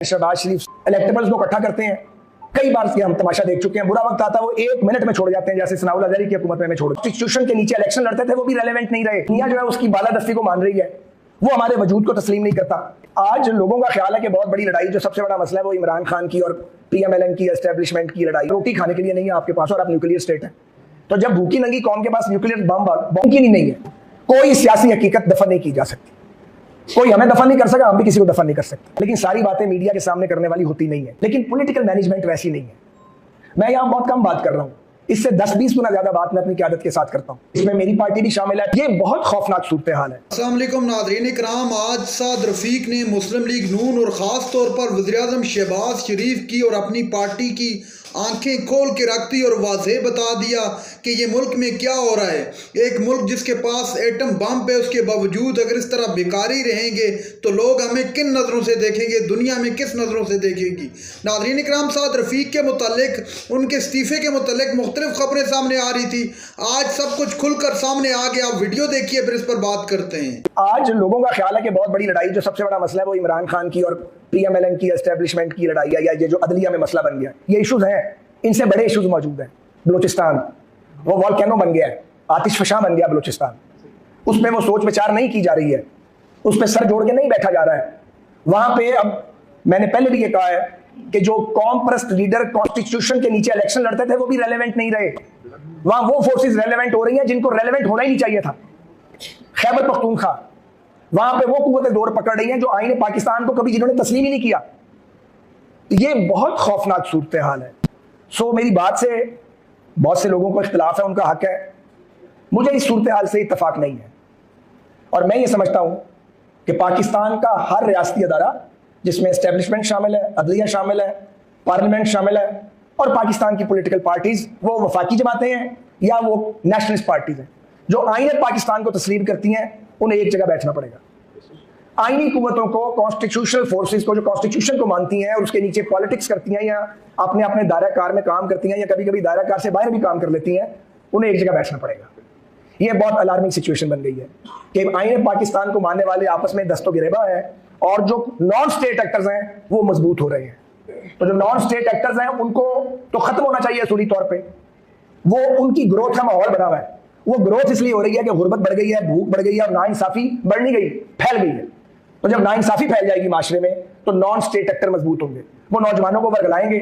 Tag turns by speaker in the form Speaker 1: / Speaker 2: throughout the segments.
Speaker 1: शहबाज शरीफ electables को इकट्ठा करते हैं। कई बार हम तमाशा देख चुके हैं। बुरा वक्त आता है वो 1 मिनट में छोड़ जाते हैं, जैसे सनाउल अजहरी की हुकूमत में छोड़। कॉन्स्टिट्यूशन के नीचे इलेक्शन लड़ते थे, वो भी रेलेवेंट नहीं रहे। दुनिया जो है उसकी बालादस्ती को मान रही है, वो हमारे वजूद को तस्लीम नहीं करता। आज लोगों का ख्याल है कि बहुत बड़ी लड़ाई, जो सबसे बड़ा मसला है वो इमरान खान की और PMLN की एस्टेब्लिशमेंट की लड़ाई। रोटी खाने के लिए नहीं है आपके पास और आप न्यूक्लियर स्टेट है। तो जब भूखी नंगी कौम के पास न्यूक्लियर बम की नहीं है, कोई सियासी हकीकत दफन नहीं की जा सकती। कोई हमें दफन नहीं कर सका, हम भी किसी को दफन नहीं कर सकते। लेकिन सारी बातें मीडिया के सामने करने वाली होती नहीं है। लेकिन पॉलिटिकल मैनेजमेंट वैसी नहीं है। मैं यहाँ बहुत कम बात कर रहा हूँ, इससे 10-20 गुना ज्यादा बात मैं अपनी क़यादत के साथ करता हूँ। इसमें मेरी पार्टी भी शामिल है। ये बहुत खौफनाक सूरत हाल है।
Speaker 2: अस्सलाम वालेकुम नाज़रीन इकराम, आज साद रफीक ने मुस्लिम लीग नून और ख़ास तौर पर वज़ीर-ए-आज़म शहबाज शरीफ की और अपनी पार्टी की आंखें खोल के रख दी और वाज़ेह बता दिया कि ये मुल्क में क्या हो रहा है। एक मुल्क जिसके पास एटम बम पे, उसके बावजूद अगर इस तरह बेकारी रहेंगे तो लोग हमें किन नज़रों से देखेंगे, दुनिया में किस नज़रों से देखेगी। नाज़रीन इकराम, साद रफीक के मुतालिक, उनके इस्तीफ़े के मुतालिक मुख्तलिफ खबरें सामने आ रही थी। आज सब कुछ खुलकर सामने आ गया। आप वीडियो देखिए, फिर इस पर बात करते हैं।
Speaker 1: आज लोगों का ख्याल है कि बहुत बड़ी लड़ाई, जो सबसे बड़ा मसला है वो इमरान खान की और PMLN की एस्टेब्लिशमेंट की लड़ाई है, या ये जो अदलिया में मसला बन गया। ये इशूज हैं, इनसे बड़े इशूज मौजूद हैं। बलूचिस्तान वो वॉल्केनो बन गया है, आतिशफशा बन गया बलूचिस्तान। उस पर वो सोच विचार नहीं की जा रही है, उस पर सर जोड़ के नहीं बैठा जा रहा है। वहां पे अब मैंने पहले भी ये कहा है कि जो कौम परस्त लीडर कॉन्स्टिट्यूशन के नीचे इलेक्शन लड़ते थे, वो भी रेलेवेंट नहीं रहे। वहां वो फोर्सेस रेलेवेंट हो रही हैं जिनको रेलेवेंट होना ही नहीं चाहिए था। खैबर पख्तूनख्वा, वहां पे वो कुव्वतें दौर पकड़ रही हैं जो आईने पाकिस्तान को कभी जिन्होंने तस्लीम ही नहीं किया। ये बहुत खौफनाक सूरत हाल है। सो मेरी बात से बहुत से लोगों को इख्तिलाफ है, उनका हक है। मुझे इस सूरत हाल से इत्तफाक नहीं है और मैं ये समझता हूं कि पाकिस्तान का हर रियासती अदारा, जिसमें एस्टेब्लिशमेंट शामिल है, अदलिया शामिल है, पार्लियामेंट शामिल है, और पाकिस्तान की पॉलिटिकल पार्टीज, वो वफाकी जमातें हैं या वो नेशनलिस्ट पार्टीज हैं, जो आईने पाकिस्तान को तस्लीम करती हैं, उन्हें एक जगह बैठना पड़ेगा। आईनी कुव्वतों को, कॉन्स्टिट्यूशनल फोर्सेस को, जो कॉन्स्टिट्यूशन को मानती हैं और उसके नीचे पॉलिटिक्स करती हैं या अपने अपने दायरा कार में काम करती हैं या कभी कभी दायरा कार से बाहर भी काम कर लेती हैं, उन्हें एक जगह बैठना पड़ेगा। ये बहुत अलार्मिंग सिचुएशन बन गई है कि आईने पाकिस्तान को मानने वाले आपस में दस्तो गिरेबा है और जो नॉन स्टेट एक्टर्स हैं वो मजबूत हो रहे हैं। तो जो नॉन स्टेट एक्टर्स हैं उनको तो खत्म होना चाहिए सूरी तौर पर। वो उनकी ग्रोथ का माहौल बना हुआ है। वो ग्रोथ इसलिए हो रही है कि गुर्बत बढ़ गई है, भूख बढ़ गई है और नाइंसाफी बढ़ नहीं गई, फैल गई है। तो जब नाइंसाफी फैल जाएगी माशरे में तो नॉन स्टेट एक्टर मजबूत होंगे, वो नौजवानों को वर्गलाएंगे।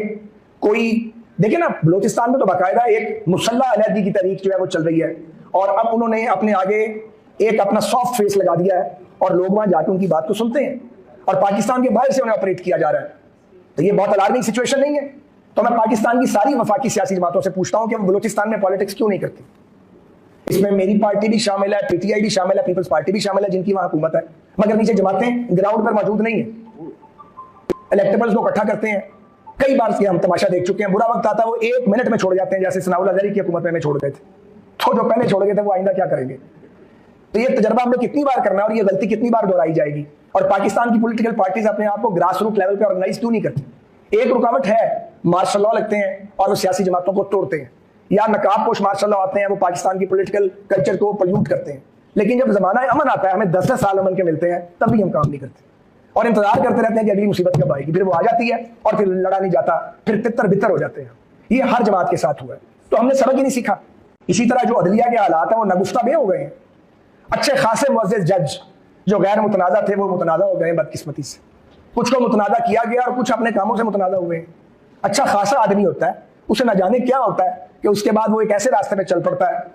Speaker 1: कोई देखिए ना, बलूचिस्तान में तो बाकायदा एक मुसल्ला अलहदगी की तहरीक जो है वो चल रही है और अब उन्होंने अपने आगे एक अपना सॉफ्ट फेस लगा दिया है और लोग वहां जाकर उनकी बात को सुनते हैं और पाकिस्तान के बाहर से उन्हें ऑपरेट किया जा रहा है। तो ये बहुत अलार्मिंग सिचुएशन नहीं है? तो मैं पाकिस्तान की सारी वफाकी सियासी जमातों से पूछता हूं कि वो बलूचिस्तान में पॉलिटिक्स क्यों नहीं करती। इसमें मेरी पार्टी भी शामिल है, PTI भी शामिल है, पीपल्स पार्टी भी शामिल है, जिनकी वहां हुकूमत है, मगर नीचे जमातें ग्राउंड पर मौजूद नहीं है। इलेक्टेबल्स को इकट्ठा करते हैं। कई बार हम तमाशा देख चुके हैं। बुरा वक्त आता है वो 1 मिनट में छोड़ जाते हैं, जैसे सनाउल अजहरी की हुकूमत में छोड़ गए थे। तो जो पहले छोड़ गए थे वो आइंदा क्या करेंगे? तो ये तजर्बा हमने कितनी बार करना है और ये गलती कितनी बार दोहराई जाएगी? और पाकिस्तान की पॉलिटिकल पार्टीज अपने आप को ग्रास रूट लेवल पे ऑर्गेनाइज क्यों नहीं करती? एक रुकावट है, मार्शल लॉ लगते हैं और वो सियासी जमातों को तोड़ते हैं, या नकाबपोश मार्शल लॉ आते हैं, वो पाकिस्तान की पॉलिटिकल कल्चर को पोल्यूट करते हैं। लेकिन जब जमाना अमन आता है, हमें 10-10 साल अमन के मिलते हैं, तब भी हम काम नहीं करते और इंतजार करते रहते हैं कि अगली मुसीबत कब आएगी। फिर वो आ जाती है और फिर लड़ा नहीं जाता, फिर तितर बितर हो जाते हैं। ये हर जमात के साथ हुआ है। तो हमने सबक ही नहीं सीखा। इसी तरह जो अदलिया के हालात हैं वो नगुफ्ता बे हो गए हैं। अच्छे खासे मुअज़्ज़िज़ जज जो गैर मुतनाज़ा थे वो मुतनाज़ा हो गए बदकिस्मती से। कुछ को मुतनाज़ा किया गया और कुछ अपने कामों से मुतनाज़ा हुए। अच्छा खासा आदमी होता है, उसे ना जाने क्या होता है कि उसके बाद वो एक ऐसे रास्ते पे चल पड़ता है।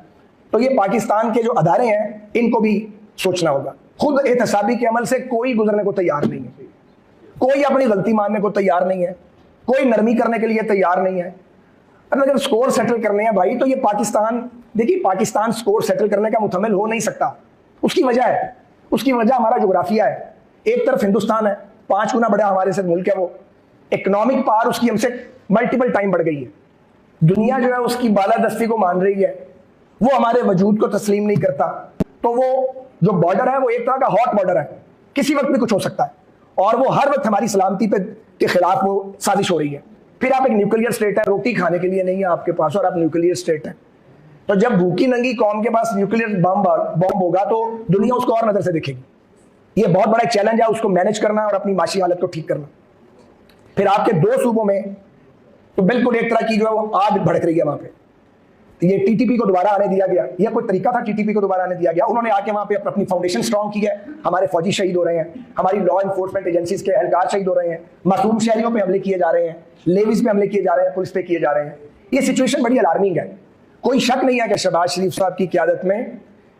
Speaker 1: तो ये पाकिस्तान के जो अदारे हैं इनको भी सोचना होगा। खुद एहतसाबी के अमल से कोई गुजरने को तैयार नहीं है, कोई अपनी गलती मानने को तैयार नहीं है, कोई नरमी करने के लिए तैयार नहीं है। अगर स्कोर सेटल करने हैं भाई, तो ये पाकिस्तान, देखिए पाकिस्तान स्कोर सेटल करने का मुतमिल हो नहीं सकता। उसकी वजह है, उसकी वजह हमारा जोग्राफिया है। एक तरफ हिंदुस्तान है, 5 गुना बड़ा हमारे से मुल्क है, वो इकोनॉमिक पावर उसकी हमसे मल्टीपल टाइम बढ़ गई है। दुनिया जो है उसकी बालादस्ती को मान रही है, वो हमारे वजूद को तस्लीम नहीं करता। तो वो जो बॉर्डर है वो एक तरह का हॉट बॉर्डर है, किसी वक्त भी कुछ हो सकता है और वो हर वक्त हमारी सलामती पे के खिलाफ वो साजिश हो रही है। फिर आप एक न्यूक्लियर स्टेट है, रोटी खाने के लिए नहीं है आपके पास और आप न्यूक्लियर स्टेट है। तो जब भूखी नंगी कौम के पास न्यूक्लियर बम होगा तो दुनिया उसको और नजर से देखेगी। ये बहुत बड़ा चैलेंज है, उसको मैनेज करना और अपनी माशी हालत को ठीक करना। फिर आपके 2 सूबों में तो बिल्कुल एक तरह की जो है वो आग भड़क रही है वहां पे। ये टीटीपी को दोबारा आने दिया गया, यह कोई तरीका था टीटीपी को दोबारा आने दिया गया? उन्होंने आके वहां पे अपनी फाउंडेशन स्ट्रांग की है, हमारे फौजी शहीद हो रहे हैं, हमारी लॉ एनफोर्समेंट एजेंसीज के एहलकार शहीद हो रहे हैं, मासूम शहरियों पे हमले किए जा रहे हैं, लेविस पे हमले किए जा रहे हैं, पुलिस पे किए जा रहे हैं। ये सिचुएशन बड़ी अलार्मिंग है। कोई शक नहीं है कि शहबाज शरीफ साहब की क़यादत में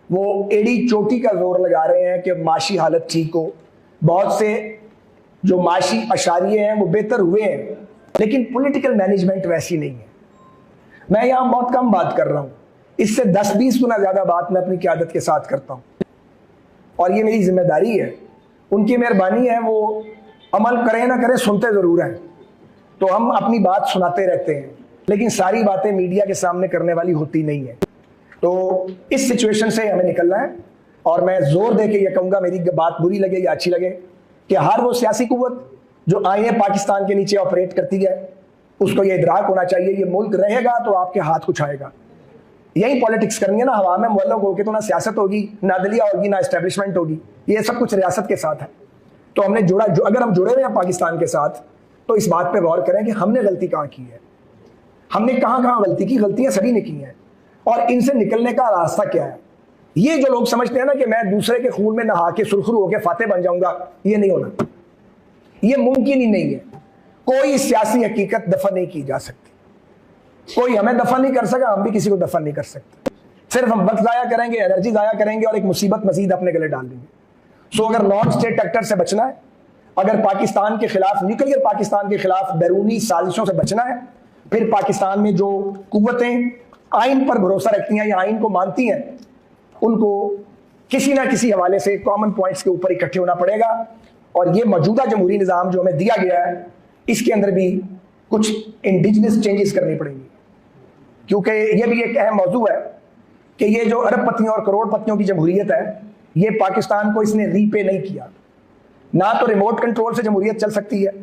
Speaker 1: वो एड़ी चोटी का जोर लगा रहे हैं कि माशी हालत ठीक हो। बहुत से जो माशी अशारिये हैं वो बेहतर हुए हैं, लेकिन पॉलिटिकल मैनेजमेंट वैसी नहीं है। मैं यहां बहुत कम बात कर रहा हूं, इससे 10-20 गुना ज्यादा बात मैं अपनी क़यादत के साथ करता हूं, और ये मेरी जिम्मेदारी है। उनकी मेहरबानी है, वो अमल करें ना करें सुनते जरूर हैं। तो हम अपनी बात सुनाते रहते हैं, लेकिन सारी बातें मीडिया के सामने करने वाली होती नहीं है। तो इस सिचुएशन से हमें निकलना है, और मैं जोर दे के ये कहूंगा, मेरी बात बुरी लगे या अच्छी लगे, कि हर वो सियासी कुव्वत जो आईने पाकिस्तान के नीचे ऑपरेट करती है उसको ये इदराक होना चाहिए, ये मुल्क रहेगा तो आपके हाथ कुछ आएगा। यही पॉलिटिक्स करनी है ना, हवा में मुअल्लक होकर तो ना सियासत होगी, ना अदलिया होगी, ना एस्टेब्लिशमेंट होगी, ये सब कुछ रियासत के साथ है। तो हमने अगर हम जुड़े हुए हैं पाकिस्तान के साथ, तो इस बात पे गौर करें कि हमने गलती कहाँ की है, हमने कहाँ कहाँ गलती की। गलतियां सभी ने की हैं, और इनसे निकलने का रास्ता क्या है। ये जो लोग समझते हैं ना कि मैं दूसरे के खून में नहा के सुरखरू होकर फाते बन जाऊंगा, ये नहीं होना, ये मुमकिन ही नहीं है। कोई सियासी हकीकत दफन नहीं की जा सकती, कोई हमें दफन नहीं कर सका, हम भी किसी को दफन नहीं कर सकते। सिर्फ हम वक्त जाया करेंगे, एनर्जी जाया करेंगे, और एक मुसीबत मजीद अपने गले डाल देंगे। सो अगर नॉन स्टेट एक्टर से बचना है, अगर पाकिस्तान के खिलाफ, न्यूक्लियर पाकिस्तान के खिलाफ बैरूनी साजिशों से बचना है, फिर पाकिस्तान में जो कुव्वतें आइन पर भरोसा रखती हैं या आइन को मानती हैं, उनको किसी ना किसी हवाले से कॉमन पॉइंट्स के ऊपर इकट्ठे होना पड़ेगा। और ये मौजूदा जमहूरी निज़ाम जो हमें दिया गया है, इसके अंदर भी कुछ इंडिजिनस चेंजेस करनी पड़ेंगी, क्योंकि ये भी एक अहम मौजू है कि ये जो अरबपतियों और करोड़पतियों की जमहूरियत है, ये पाकिस्तान को इसने रीपे नहीं किया। ना तो रिमोट कंट्रोल से जमहूरियत चल सकती है,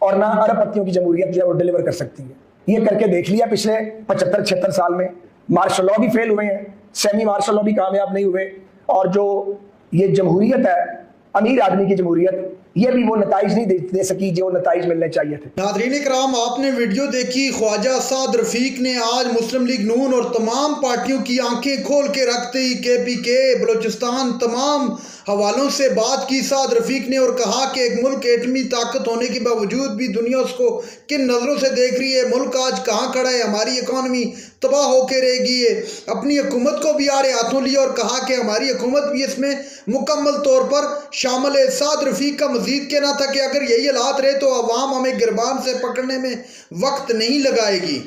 Speaker 1: और ना अरबपतियों की जमहूरियत जो है वो डिलीवर कर सकती है। ये करके देख लिया पिछले 75-76 साल में। मार्शल लॉ भी फेल हुए हैं, सेमी मार्शल लॉ भी कामयाब नहीं हुए, और जो ये जमहूरियत है, अमीर आदमी की जमहूरियत, ये भी वो नताइज नहीं दे सकी जो नताइज मिलने चाहिए थे।
Speaker 2: नाज़रीन इकराम, आपने वीडियो देखी। ख्वाजा साद रफीक ने आज मुस्लिम लीग नून और तमाम पार्टियों की आंखें खोल के रखते ही KPK, बलूचिस्तान, तमाम हवालों से बात की साद रफीक ने, और कहा कि एक मुल्क एटमी ताकत होने के बावजूद भी दुनिया उसको किन नज़रों से देख रही है। मुल्क आज कहाँ खड़ा है, हमारी इकॉनमी तबाह होकर रहेगी है। अपनी हुकूमत को भी आड़े हाथों लिया और कहा कि हमारी हुकूमत भी इसमें मुकम्मल तौर पर शामिल है। साद रफीक का मजीद कहना था कि अगर यही हालात रहे तो अवाम हमें गिरबान से पकड़ने में वक्त नहीं लगाएगी।